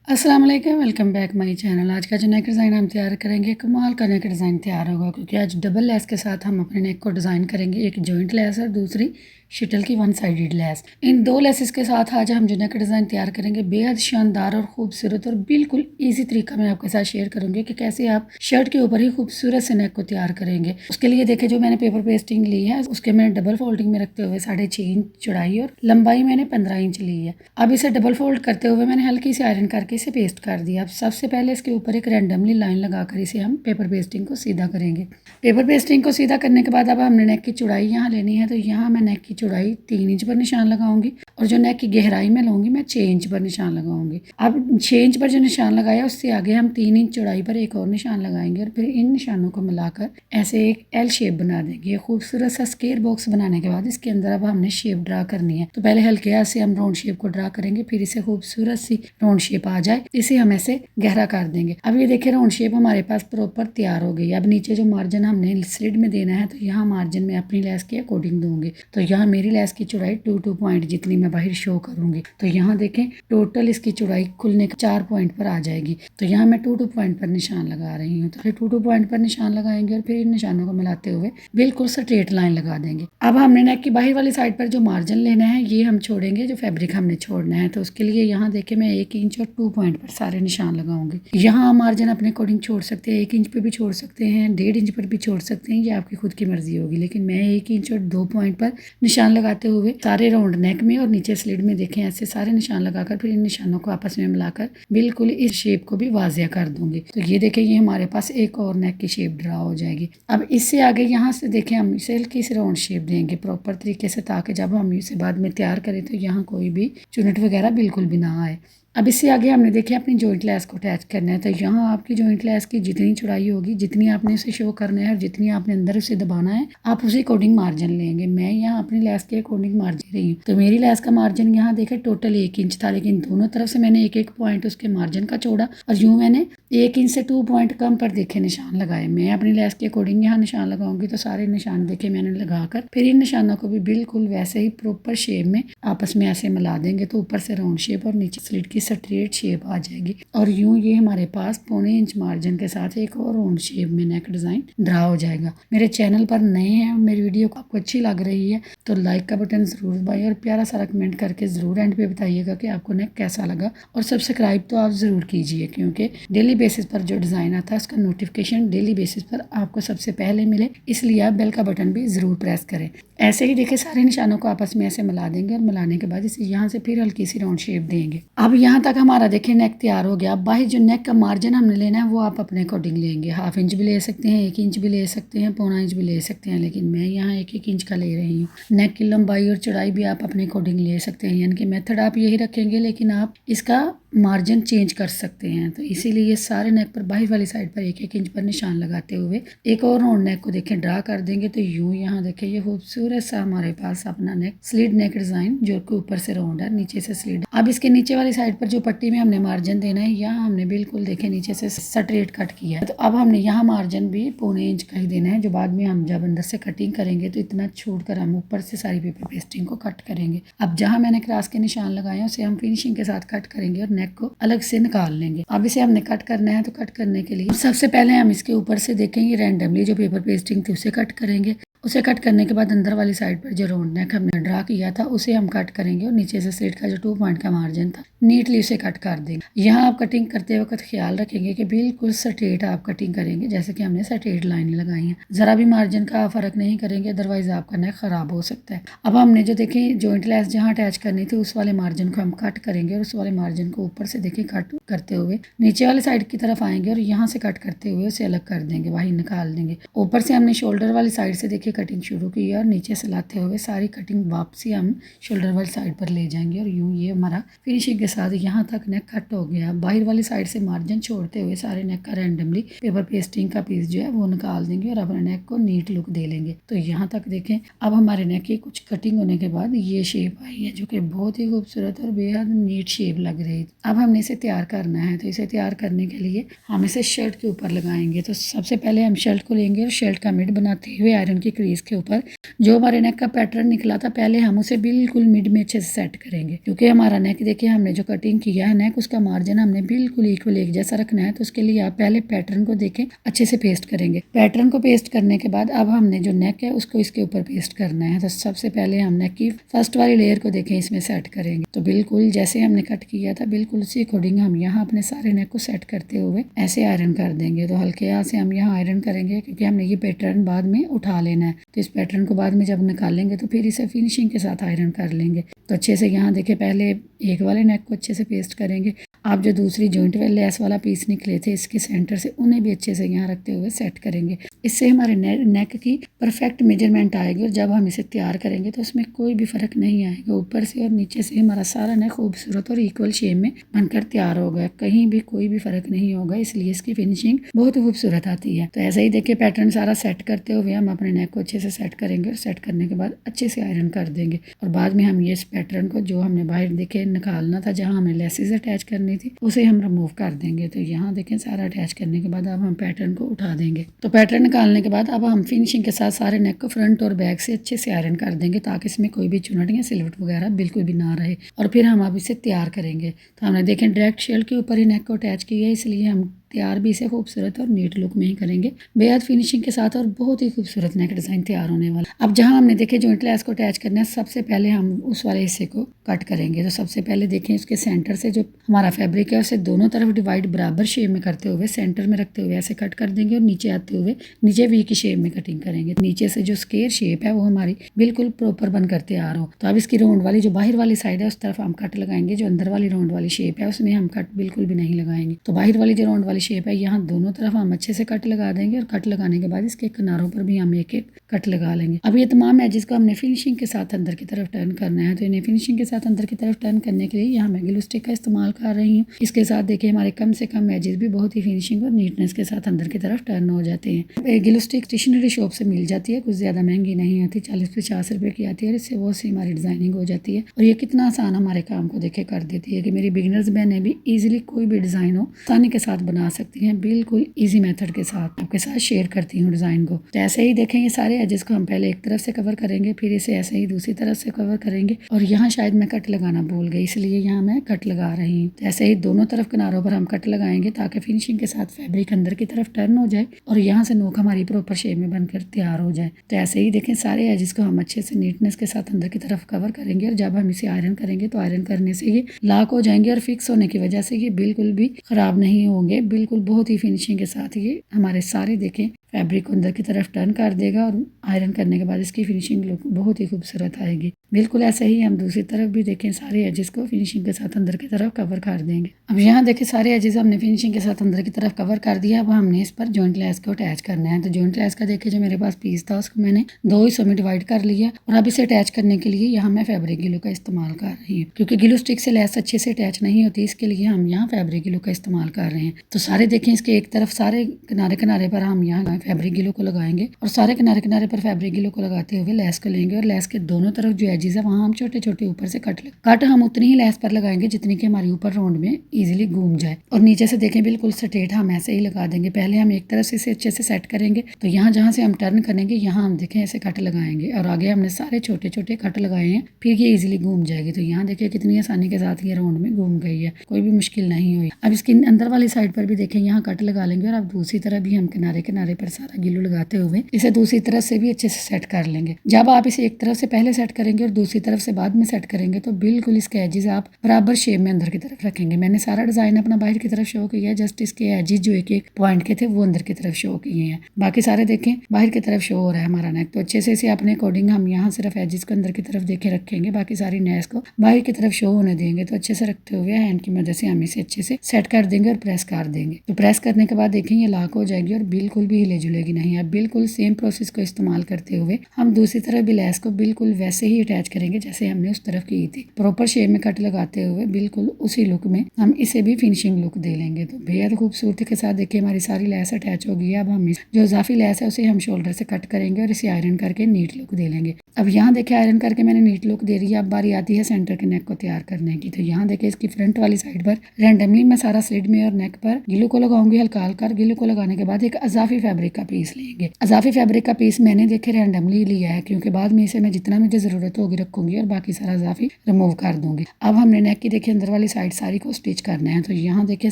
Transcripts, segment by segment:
अस्सलाम वालेकुम, welcome back my channel. आज का जो नेक डिज़ाइन हम तैयार करेंगे, कमाल का नेक डिज़ाइन तैयार होगा क्योंकि आज डबल लेस के साथ हम अपने नेक को डिज़ाइन करेंगे। एक जॉइंट लेस और दूसरी शटल की वन साइडेड लेस। इन दो लेसेस के साथ आज हम जो नेक डिज़ाइन तैयार करेंगे बेहद शानदार और खूबसूरत और बिल्कुल ईजी तरीका मैं आपके साथ शेयर करूँगी कि कैसे आप शर्ट के ऊपर ही खूबसूरत से नेक को तैयार करेंगे। उसके लिए देखिए, जो मैंने पेपर पेस्टिंग ली है उसके मैंने डबल फोल्डिंग में रखते हुए 6.5 इंच चौड़ाई और लंबाई मैंने 15 इंच ली है। अब इसे डबल फोल्ड करते हुए मैंने हल्की सी आयरन करके इसे पेस्ट कर दिया। अब सबसे पहले इसके ऊपर एक रैंडमली लाइन लगाकर इसे हम पेपर पेस्टिंग को सीधा करेंगे। पेपर पेस्टिंग को सीधा करने के बाद अब हमने नेक की चौड़ाई यहाँ लेनी है, तो यहाँ मैं नेक की चौड़ाई 3 इंच पर निशान लगाऊंगी और जो नेक की गहराई में लूँगी मैं 6 इंच पर निशान लगाऊंगी। अब 6 इंच पर जो निशान लगाया उससे आगे हम 3 इंच चौड़ाई पर एक और निशान लगाएंगे और फिर इन निशानों को मिलाकर ऐसे एक एल शेप बना देंगे। खूबसूरत सा स्क्वायर बॉक्स बनाने के बाद इसके अंदर अब हमने शेप ड्रा करनी है। तो पहले हल्के हाथ से हम राउंड शेप को ड्रा करेंगे, फिर इसे खूबसूरत सी राउंड शेप आ जाए इसे हम ऐसे गहरा कर देंगे। अब ये देखिए, राउंड शेप हमारे पास प्रॉपर तैयार हो गई। अब नीचे जो मार्जिन हमने स्लिट में देना है, तो यहाँ मार्जिन में अपनी लेस के अकॉर्डिंग दूंगी। तो यहाँ मेरी लेस की चौड़ाई 2 पॉइंट जितनी मैं बाहर शो करूंगी, तो यहाँ देखें टोटल इसकी चौड़ाई खुलने के 4 पॉइंट पर आ जाएगी। तो यहाँ मैं 2 पॉइंट पर निशान लगा रही हूँ। तो फिर 2 पॉइंट पर निशान लगाएंगे और फिर इन निशानों को मिलाते हुए बिल्कुल स्ट्रेट लाइन लगा देंगे। अब हमने नेक की बाहर वाली साइड पर जो मार्जिन लेना है ये हम छोड़ेंगे, जो फैब्रिक हमने छोड़ना है। तो उसके लिए यहाँ देखे मैं 1 इंच और 2 पॉइंट पर सारे निशान लगाऊंगी। यहाँ मार्जिन अपने अकॉर्डिंग छोड़ सकते हैं, 1 इंच पर भी छोड़ सकते हैं, 1.5 इंच पर भी छोड़ सकते हैं, ये आपकी खुद की मर्जी होगी। लेकिन मैं 1 इंच और 2 पॉइंट पर निशान लगाते हुए सारे राउंड नेक में और नीचे स्लिट में देखें ऐसे सारे निशान लगाकर फिर इन निशानों को आपस में मिलाकर बिल्कुल इस शेप को भी वाजिया कर दूंगी। तो ये देखें, ये हमारे पास एक और नेक की शेप ड्रा हो जाएगी। अब इससे आगे यहाँ से देखें हम इसे हल्की सी राउंड शेप देंगे प्रॉपर तरीके से, ताकि जब हम इसे बाद में तैयार करें तो यहाँ कोई भी चुनट वगैरह बिल्कुल भी ना आए। अब इससे आगे हमने देखिए अपनी जॉइंट लेस को अटैच करना है। तो यहाँ आपकी जॉइंट लेस की जितनी चौड़ाई होगी, जितनी आपने उसे शो करना है और जितनी आपने अंदर उसे दबाना है, आप उसी अकॉर्डिंग मार्जिन लेंगे। मैं यहाँ अपनी लेस के अकॉर्डिंग मार्जिन रही हूँ। तो मेरी लेस का मार्जिन यहाँ देखे टोटल 1 इंच था, लेकिन दोनों तरफ से मैंने 1 पॉइंट उसके मार्जिन का छोड़ा और यूँ मैंने 1 इंच से 2 पॉइंट कम पर देखे निशान लगाए। मैं अपनी लेस के अकॉर्डिंग यहाँ निशान लगाऊंगी। तो सारे निशान देखे मैंने लगाकर फिर इन निशानों को भी बिल्कुल वैसे ही प्रॉपर शेप में आपस में ऐसे मिला देंगे। तो ऊपर से राउंड शेप और नीचे स्लिट की स्ट्रेट शेप आ जाएगी और यूं ये हमारे पास 1.25 इंच मार्जिन के साथ एक और राउंड शेप में नेक डिजाइन ड्रा हो जाएगा। मेरे चैनल पर नए हैं और मेरी वीडियो को आपको अच्छी लग रही है तो लाइक का बटन जरूर दबाइए और प्यारा सा कमेंट करके जरूर एंड पे बताइएगा कि आपको नेक कैसा लगा। और सब्सक्राइब तो आप जरूर कीजिए, क्योंकि डेली बेसिस पर जो डिजाइन आता है उसका नोटिफिकेशन डेली बेसिस पर आपको सबसे पहले मिले, इसलिए आप बेल का बटन भी जरूर प्रेस करें। ऐसे ही देखिए सारे निशानों को आपस में ऐसे मिला देंगे और मिलाने के बाद इसे यहाँ से फिर हल्की सी राउंड शेप देंगे। अब यहाँ तक हमारा देखिए नेक तैयार हो गया। अब बाहर जो नेक का मार्जिन हमने लेना है वो आप अपने अकॉर्डिंग लेंगे। 1/2 इंच भी ले सकते हैं, 1 इंच भी ले सकते हैं, 1.25 इंच भी ले सकते हैं, लेकिन मैं यहाँ 1 इंच का ले रही हूँ। नेक की लंबाई और चौड़ाई भी आप अपने अकॉर्डिंग ले सकते हैं, यानी कि मेथड आप यही रखेंगे, लेकिन आप इसका मार्जिन चेंज कर सकते हैं। तो इसीलिए सारे नेक पर बाहर वाली साइड पर 1 इंच पर निशान लगाते हुए एक और राउंड नेक को देखें ड्रा कर देंगे। तो यूं यहाँ देखें ये खूबसूरत सा हमारे पास अपना नेक स्लिट नेक डिजाइन जो कि ऊपर से राउंड है नीचे से स्लिट। अब इसके नीचे वाली साइड पर जो पट्टी में हमने मार्जिन देना है, यहाँ हमने बिल्कुल देखे नीचे से स्ट्रेट कट किया है। तो अब हमने यहाँ मार्जिन भी 1.25 इंच का ही देना है, जो बाद में हम जब अंदर से कटिंग करेंगे तो इतना छोड़ कर हम ऊपर से सारी पेपर पेस्टिंग को कट करेंगे। अब जहाँ मैंने क्रॉस के निशान लगाए उसे हम फिनिशिंग के साथ कट करेंगे और नेक को अलग से निकाल लेंगे। अब इसे हमने कट करना है, तो कट करने के लिए सबसे पहले हम इसके ऊपर से देखेंगे रैंडमली जो पेपर पेस्टिंग थी उसे कट करेंगे। उसे कट करने के बाद अंदर वाली साइड पर जो राउंड नेक हमने ड्रा किया था उसे हम कट करेंगे और नीचे से स्लिट का जो 2 पॉइंट का मार्जिन था नीटली उसे कट कर देंगे। यहाँ आप कटिंग करते वक्त ख्याल रखेंगे कि बिल्कुल स्ट्रेट आप कटिंग करेंगे, जैसे कि हमने स्ट्रेट लाइन लगाई है। जरा भी मार्जिन का फर्क नहीं करेंगे, अदरवाइज आपका नेक खराब हो सकता है। अब हमने जो देखिए जॉइंट लेस जहाँ अटैच करनी थी उस वाले मार्जिन को हम कट करेंगे और उस वाले मार्जिन को ऊपर से देखिए कट करते हुए नीचे वाले साइड की तरफ आएंगे और यहाँ से कट करते हुए उसे अलग कर देंगे, वही निकाल देंगे। ऊपर से हमने शोल्डर वाली साइड से देखिए कटिंग शुरू की और नीचे से लाते हुए सारी कटिंग वापसी हम शोल्डर वाली साइड पर ले जाएंगे और यूं ये हमारा फिनिशिंग के साथ यहाँ तक नेक कट हो गया। बाहर वाली साइड से मार्जिन छोड़ते हुए सारे नेक का रैंडमली पेपर पेस्टिंग का पीस जो है वो निकाल देंगे और अपने नेक को नीट लुक दे लेंगे। तो यहाँ तक देखें अब हमारे नेक की कुछ कटिंग होने के बाद ये शेप आई है, जो कि बहुत ही खूबसूरत और बेहद नीट शेप लग रही है। अब हमने इसे तैयार करना है। तो इसे तैयार करने के लिए हम इसे शर्ट के ऊपर लगाएंगे। तो सबसे पहले हम शर्ट को लेंगे और शर्ट का मिड बनाते हुए आयरन की क्रीज के ऊपर जो हमारे नेक का पैटर्न निकला था पहले हम उसे बिल्कुल मिड में अच्छे से सेट करेंगे, क्योंकि हमारा नेक देखिए हमने जो कटिंग किया है नेक उसका मार्जिन हमने बिल्कुल इक्वल एक जैसा रखना है। तो उसके लिए आप पहले पैटर्न को देखें अच्छे से पेस्ट करेंगे। पैटर्न को पेस्ट करने के बाद अब हमने जो नेक है उसको इसके ऊपर पेस्ट करना है। तो सबसे पहले हम नेक की फर्स्ट वाली लेयर को देखें इसमें सेट करेंगे। तो बिल्कुल जैसे हमने कट किया था बिल्कुल उसी अकॉर्डिंग हम यहाँ अपने सारे नेक को सेट करते हुए ऐसे आयरन कर देंगे। तो हल्के हाथ से हम यहाँ आयरन करेंगे, क्योंकि हमने ये पैटर्न बाद में उठा लेना है। तो इस पैटर्न को बाद में जब निकालेंगे तो फिर इसे फिनिशिंग के साथ आयरन कर लेंगे। तो अच्छे से यहाँ देखिए पहले एक वाले नेक को अच्छे से पेस्ट करेंगे। आप जो दूसरी जॉइंट वाले लेस वाला पीस निकले थे इसके सेंटर से उन्हें भी अच्छे से यहाँ रखते हुए सेट करेंगे। इससे हमारे नेक की परफेक्ट मेजरमेंट आएगी और जब हम इसे तैयार करेंगे तो उसमें कोई भी फर्क नहीं आएगा। ऊपर से और नीचे से हमारा सारा नेक खूबसूरत और इक्वल शेप में बनकर तैयार होगा, कहीं भी कोई भी फर्क नहीं होगा, इसलिए इसकी फिनिशिंग बहुत खूबसूरत आती है। तो ऐसे ही देखिए पैटर्न सारा सेट करते हुए हम अपने नेक को अच्छे से सेट करेंगे और सेट करने के बाद अच्छे से आयरन कर देंगे। और बाद में हम ये इस पैटर्न को जो हमने बाहर देखे निकालना था जहाँ हमें लेसेस अटैच करनी थी उसे हम रिमूव कर देंगे। तो यहाँ देखें सारा अटैच करने के बाद अब हम पैटर्न को उठा देंगे। तो पैटर्न निकालने के बाद अब हम फिनिशिंग के साथ सारे नेक को फ्रंट और बैक से अच्छे से आयरन कर देंगे, ताकि इसमें कोई भी चुनट या सिलवट वगैरह बिल्कुल भी ना रहे। और फिर हम अब इसे तैयार करेंगे। तो हमने देखें डायरेक्ट शेल के ऊपर ही नेक को अटैच किया है, इसलिए हम तैयार भी इसे खूबसूरत और नीट लुक में ही करेंगे, बेहद फिनिशिंग के साथ और बहुत ही खूबसूरत नेक डिज़ाइन तैयार होने वाला। अब जहां हमने देखे जॉइंट लेस को अटैच करना है सबसे पहले हम उस वाले हिस्से को कट करेंगे। तो सबसे पहले देखें इसके सेंटर से जो हमारा फैब्रिक है उसे दोनों तरफ डिवाइड बराबर शेप में करते हुए सेंटर में रखते हुए ऐसे कट कर देंगे और नीचे आते हुए नीचे वी की शेप में कटिंग करेंगे। नीचे से जो स्क्वायर शेप है वो हमारी बिल्कुल प्रॉपर बनकर तैयार हो। तो अब इसकी राउंड वाली जो बाहर वाली साइड है उस तरफ हम कट लगाएंगे, जो अंदर वाली राउंड वाली शेप है उसमें हम कट बिल्कुल भी नहीं लगाएंगे। तो बाहर वाली जो राउंड वाली शेप है यहाँ दोनों तरफ हम अच्छे से कट लगा देंगे और कट लगाने के बाद इसके किनारों पर भी हम एक एक कट लगा लेंगे। अब ये तमाम एजेस को हमने फिनिशिंग के साथ अंदर की तरफ टर्न करना है। तो इन्हें फिनिशिंग के साथ अंदर की तरफ टर्न करने के लिए यहाँ मैं ग्लू स्टिक का इस्तेमाल कर रही हूँ। इसके साथ देखिए हमारे कम से कम एजेस भी बहुत ही फिनिशिंग और नीटनेस के साथ अंदर की तरफ टर्न हो जाते हैं। ग्लू स्टिक स्टेशनरी शॉप से मिल जाती है, कुछ ज़्यादा महंगी नहीं होती, 40-50 रुपये की आती है और इससे बहुत सी हमारी डिज़ाइनिंग हो जाती है। और ये कितना आसान हमारे काम को देखे कर देती है कि मेरी बिगिनर्स बहनें भी ईजिली कोई भी डिज़ाइन हो आसानी के साथ बना सकती हैं, बिल्कुल ईजी मेथड के साथ आपके साथ शेयर करती हूँ डिज़ाइन को। तो ऐसे ही देखें ये सारे एजेस को हम पहले एक तरफ से कवर करेंगे, फिर इसे ऐसे ही दूसरी तरफ से कवर करेंगे। और यहाँ शायद मैं कट लगाना भूल गई, इसलिए यहाँ मैं कट लगा रही हूँ। तो ऐसे ही दोनों तरफ किनारों पर हम कट लगाएंगे ताकि फिनिशिंग के साथ फैब्रिक अंदर की तरफ टर्न हो जाए और यहाँ से नोक हमारी प्रॉपर शेप में बनकर तैयार हो जाए। तो ऐसे ही देखें सारे एजेस को हम अच्छे से नीटनेस के साथ अंदर की तरफ कवर करेंगे और जब हम इसे आयरन करेंगे तो आयरन करने से ये लॉक हो जाएंगे और फिक्स होने की वजह से ये बिल्कुल भी खराब नहीं होंगे। बिल्कुल बहुत ही फिनिशिंग के साथ ये हमारे सारे देखें फैब्रिक को अंदर की तरफ टर्न कर देगा और आयरन करने के बाद इसकी फिनिशिंग लुक बहुत ही खूबसूरत आएगी। बिल्कुल ऐसे ही हम दूसरी तरफ भी देखें सारे एजेस को फिनिशिंग के साथ अंदर की तरफ कवर कर देंगे। अब यहाँ देखें सारे एजेस हमने फिनिशिंग के साथ अंदर की तरफ कवर कर दिया। अब हमने इस पर जॉइंट लेस को अटैच करना है। तो जॉइंट लेस का देखिए जो मेरे पास पीस था उसको मैंने 2 हिस्सों में डिवाइड कर लिया और अब इसे अटैच करने के लिए यहाँ मैं फैब्रिक ग्लू का इस्तेमाल कर रही हूँ, क्योंकि ग्लू स्टिक से लेस अच्छे से अटैच नहीं होती, इसके लिए हम यहाँ फैब्रिक ग्लू का इस्तेमाल कर रहे हैं। तो सारे देखें इसके एक तरफ सारे किनारे किनारे पर हम यहाँ फैब्रिक ग्लू को लगाएंगे और सारे किनारे किनारे पर फैब्रिक ग्लू को लगाते हुए लेस को लेंगे और लेस के दोनों तरफ जो एजेस है वहाँ हम छोटे छोटे ऊपर से कट हम उतनी ही लेस पर लगाएंगे जितनी कि हमारी ऊपर राउंड में इजीली घूम जाए। और नीचे से देखें बिल्कुल स्ट्रेट हम ऐसे ही लगा देंगे। पहले हम एक तरफ से इसे अच्छे से सेट करेंगे, तो यहाँ जहाँ से हम टर्न करेंगे यहाँ हम देखें ऐसे कट लगाएंगे और आगे हमने सारे छोटे छोटे कट लगाए हैं, फिर ये इजीली घूम जाएगी। तो यहाँ देखिए कितनी आसानी के साथ ये राउंड में घूम गई है, कोई भी मुश्किल नहीं हुई। अब इसकी अंदर वाली साइड पर भी देखें यहाँ कट लगा लेंगे और अब दूसरी तरफ भी हम किनारे किनारे पर सारा ग्लू लगाते हुए इसे दूसरी तरफ से भी अच्छे से सेट कर लेंगे। जब आप इसे एक तरफ से पहले सेट करेंगे और दूसरी तरफ से बाद में सेट करेंगे तो बिल्कुल इसके एजेस आप बराबर शेप में अंदर की तरफ रखेंगे। मैंने सारा डिजाइन अपना बाहर की तरफ शो किया है, जस्ट इसके एजेस जो एक एक पॉइंट के थे वो अंदर की तरफ शो किए हैं, बाकी सारे देखें बाहर की तरफ शो हो रहा है हमारा नेक। तो अच्छे से इसे अपने अकॉर्डिंग हम यहाँ सिर्फ एजेस को अंदर की तरफ देखे रखेंगे, बाकी सारी नेक्स को बाहर की तरफ शो होने देंगे। तो अच्छे से रखते हुए हैंड की मदद से हम इसे अच्छे से सेट कर देंगे और प्रेस कर देंगे। तो प्रेस करने के बाद देखें ये लॉक हो जाएगी और बिल्कुल भी हिले जुलेगी नहीं। अब बिल्कुल सेम प्रोसेस को इस्तेमाल करते हुए हम दूसरी तरफ भी लेस को बिल्कुल वैसे ही अटैच करेंगे जैसे हमने उस तरफ की थी। प्रॉपर शेप में कट लगाते हुए बिल्कुल उसी लुक में हम इसे भी फिनिशिंग लुक दे लेंगे। तो बेहद खूबसूरती के साथ देखिए हमारी सारी लेस अटैच हो गई है। अब हम जो इजाफी लेस है उसे हम शोल्डर से कट करेंगे और इसे आयरन करके नीट लुक दे लेंगे। अब यहाँ देखिए आयरन करके मैंने नीट लुक दे रही है। अब बारी आती है सेंटर के नेक को तैयार करने की। तो यहाँ देखिए इसकी फ्रंट वाली साइड पर रैंडमली मैं सारा स्लिट में और नेक पर गिलू को लगाऊंगी हल्का हल्का। गिलू को लगाने के बाद एक अजाफी फैब्रिक का पीस लेंगे। अजाफी फैब्रिक का पीस मैंने देखे रैंडमली लिया है क्योंकि बाद में इसे मैं जितना मुझे जरूरत होगी रखूंगी और बाकी सारा अजाफी रिमूव कर दूंगी। अब हमने नेक की देखिए अंदर वाली साइड सारी को स्टिच करना है। तो यहाँ देखिए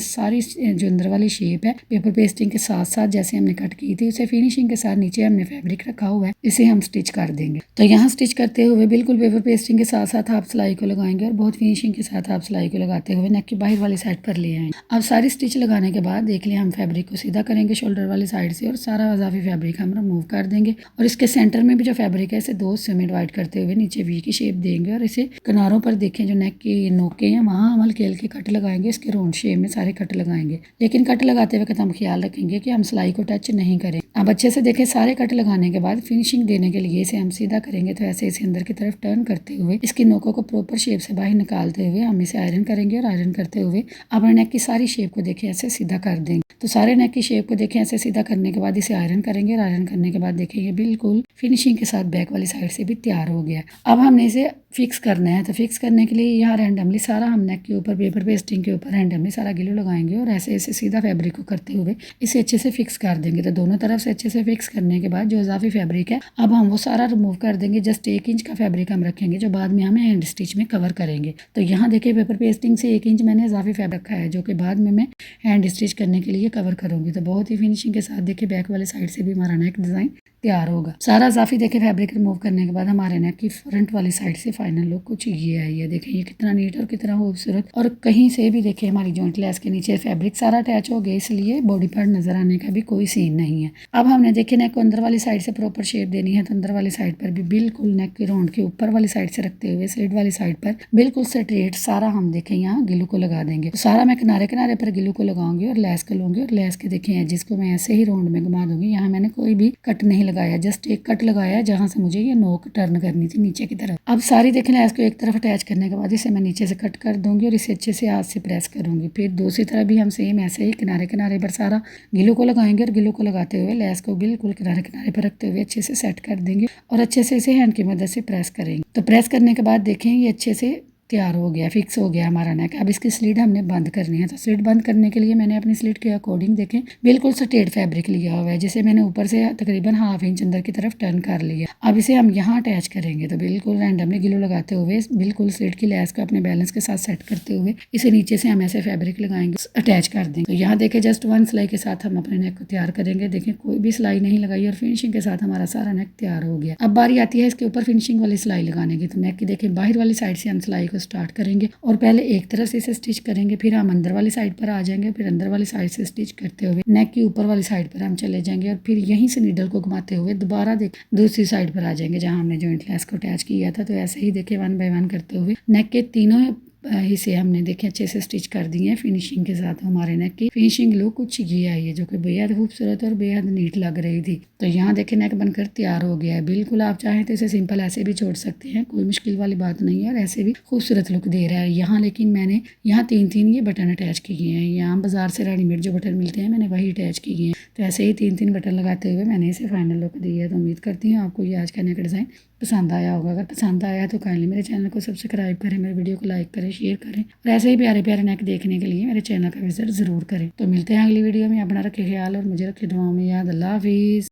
सारी जो अंदर वाली शेप है पेपर पेस्टिंग के साथ साथ जैसे हमने कट की थी उसे फिनिशिंग के साथ नीचे हमने फैब्रिक रखा हुआ है, इसे हम स्टिच कर देंगे। तो यहाँ स्टिच करते हुए बिल्कुल पेपर पेस्टिंग के साथ साथ आप सिलाई को लगाएंगे और बहुत फिनिशिंग के साथ आप सिलाई को लगाते हुए नेक की बाहर वाली साइड पर ले आएंगे। अब सारी स्टिच लगाने के बाद देख लिया हम फैब्रिक को सीधा करेंगे शोल्डर वाली साइड से और सारा अजाफी फैब्रिक हम रिमूव कर देंगे। और इसके सेंटर में भी जो फैब्रिक है इसे दो हिस्से में डिवाइड करते हुए नीचे वी की शेप देंगे और इसे किनारों पर देखें जो नेक की नोके हैं वहाँ हम हल्के हल्के कट लगाएंगे। इसके राउंड शेप में सारे कट लगाएंगे, लेकिन कट लगाते वक्त हम ख्याल रखेंगे कि हम सिलाई को टच नहीं करें। अब अच्छे से देखें सारे कट लगाने के बाद फिनिशिंग देने के लिए इसे हम सीधा करेंगे। तो ऐसे इसे अंदर की तरफ टर्न करते हुए इसकी नोकों को प्रॉपर शेप से बाहर निकालते हुए हम इसे आयरन करेंगे और आयरन करते हुए अपने नेक की सारी शेप को देखें ऐसे सीधा कर देंगे। तो सारे नेक की शेप को देखें ऐसे सीधा करने के बाद इसे आयरन करेंगे और आयरन करने के बाद देखेंगे बिल्कुल फिनिशिंग के साथ बैक वाली साइड से भी तैयार हो गया। अब हमने इसे फिक्स करना है। तो फिक्स करने के लिए यहाँ रैंडमली सारा हम नेक के ऊपर पेपर पेस्टिंग के ऊपर रैंडमली सारा गिलू लगाएंगे और ऐसे ऐसे सीधा फैब्रिक को करते हुए इसे अच्छे से फिक्स कर देंगे। तो दोनों तरफ से अच्छे से फिक्स करने के बाद जो इजाफी फैब्रिक है अब हम वो सारा रिमूव कर देंगे। जस्ट 1 इंच का फैब्रिक हम रखेंगे जो बाद में हमें हैंड स्टिच में कवर करेंगे। तो यहाँ देखिए पेपर पेस्टिंग से 1 इंच मैंने इजाफी फैब्रिक रखा है जो कि बाद में मैं हैंड स्टिच करने के लिए कवर करूँगी। तो बहुत ही फिनिशिंग के साथ देखिए बैक वाले साइड से भी हमारा नेक डिज़ाइन तैयार होगा। सारा इजाफी देखिए फैब्रिक रिमूव करने के बाद हमारे नेक की फ्रंट वाली साइड से फाइनल लुक कुछ ये आई है। देखिए ये कितना नीट और कितना खूबसूरत। और कहीं से भी देखिए हमारी जॉइंट लेस के नीचे फैब्रिक सारा अटैच हो गया, इसलिए बॉडी पार्ट नजर आने का भी कोई सीन नहीं है। अब हमने देखिए नेक को अंदर वाली साइड से प्रॉपर शेप देनी है। तो अंदर वाली साइड पर भी बिल्कुल नेक के राउंड के ऊपर वाली साइड से रखते हुए स्लिट वाली साइड पर बिल्कुल स्ट्रेट सारा हम देखें यहाँ गिलू को लगा देंगे। तो सारा मैं किनारे किनारे पर गिलू को लगाऊंगी और लेस को लूंगी और लेस के देखें जिसको मैं ऐसे ही राउंड में घुमा दूंगी। यहाँ मैंने कोई भी कट नहीं लगाया, जस्ट एक कट लगाया जहाँ से मुझे ये नोक टर्न करनी थी नीचे की तरफ। अब सारी देखें लेस को एक तरफ अटैच करने के बाद इसे मैं नीचे से कट कर दूंगी और इसे अच्छे से हाथ से प्रेस करूंगी। फिर दूसरी तरफ भी हम सेम ऐसे ही किनारे किनारे पर सारा गिलू को लगाएंगे और गिलू को लगाते हुए लेस को बिल्कुल किनारे किनारे पर रखते हुए अच्छे से सेट कर देंगे और अच्छे से इसे हैंड की मदद से प्रेस करेंगे। तो प्रेस करने के बाद देखें ये अच्छे से तैयार हो गया, फिक्स हो गया हमारा नेक। अब इसकी स्लिट हमने बंद करनी है। तो स्लिट बंद करने के लिए मैंने अपनी स्लिट के अकॉर्डिंग देखें बिल्कुल स्ट्रेट फैब्रिक लिया हुआ है, जिसे मैंने ऊपर से तकरीबन 1/2 इंच अंदर की तरफ टर्न कर लिया। अब इसे हम यहाँ अटैच करेंगे। तो बिल्कुल रैंडमली गिलू लगाते हुए बिल्कुल स्लिट की लेस को अपने बैलेंस के साथ सेट करते हुए इसे नीचे से हम ऐसे फैब्रिक लगाएंगे, अटैच कर देंगे। तो यहाँ देखें जस्ट 1 सिलाई के साथ हम अपने नेक को तैयार करेंगे। देखें कोई भी सिलाई नहीं लगाई और फिनिशिंग के साथ हमारा सारा नेक तैयार हो गया। अब बारी आती है इसके ऊपर फिनिशिंग वाली सिलाई लगाने की। तो नेक की देखें बाहर वाली साइड से हम सिलाई को स्टार्ट करेंगे और पहले एक तरफ से इसे स्टिच करेंगे, फिर हम अंदर वाली साइड पर आ जाएंगे, फिर अंदर वाली साइड से स्टिच करते हुए नेक की ऊपर वाली साइड पर हम चले जाएंगे और फिर यहीं से नीडल को घुमाते हुए दोबारा दूसरी साइड पर आ जाएंगे जहां हमने जॉइंट लेस को अटैच किया था। तो ऐसे ही देखिए 1 बाय 1 करते हुए नेक के तीनों हिस्से हमने देखे अच्छे से स्टिच कर दिए हैं। फिनिशिंग के साथ हमारे नेक की फिनिशिंग लुक कुछ ये आई है जो कि बेहद खूबसूरत और बेहद नीट लग रही थी। तो यहाँ देखे नेक बनकर तैयार हो गया है। बिल्कुल आप चाहें तो इसे सिंपल ऐसे भी छोड़ सकते हैं, कोई मुश्किल वाली बात नहीं है और ऐसे भी खूबसूरत लुक दे रहा है। यहाँ लेकिन मैंने यहाँ 3-3 ये बटन अटैच किए हैं। यहाँ बाजार से रेडीमेड जो बटन मिलते हैं मैंने वही अटैच किए हैं। तो ऐसे ही 3-3 बटन लगाते हुए मैंने इसे फाइनल लुक दी है। तो उम्मीद करती हूँ आपको ये आज का नेक डिज़ाइन पसंद आया होगा। अगर पसंद आया तो काइंडली मेरे चैनल को सब्सक्राइब करें, मेरे वीडियो को लाइक करें, शेयर करें और ऐसे ही प्यारे प्यारे नेक देखने के लिए मेरे चैनल का विजिट ज़रूर करें। तो मिलते हैं अगली वीडियो में। अपना रखें ख्याल और मुझे रखें दुआओं में याद। अल्लाह हाफिज़।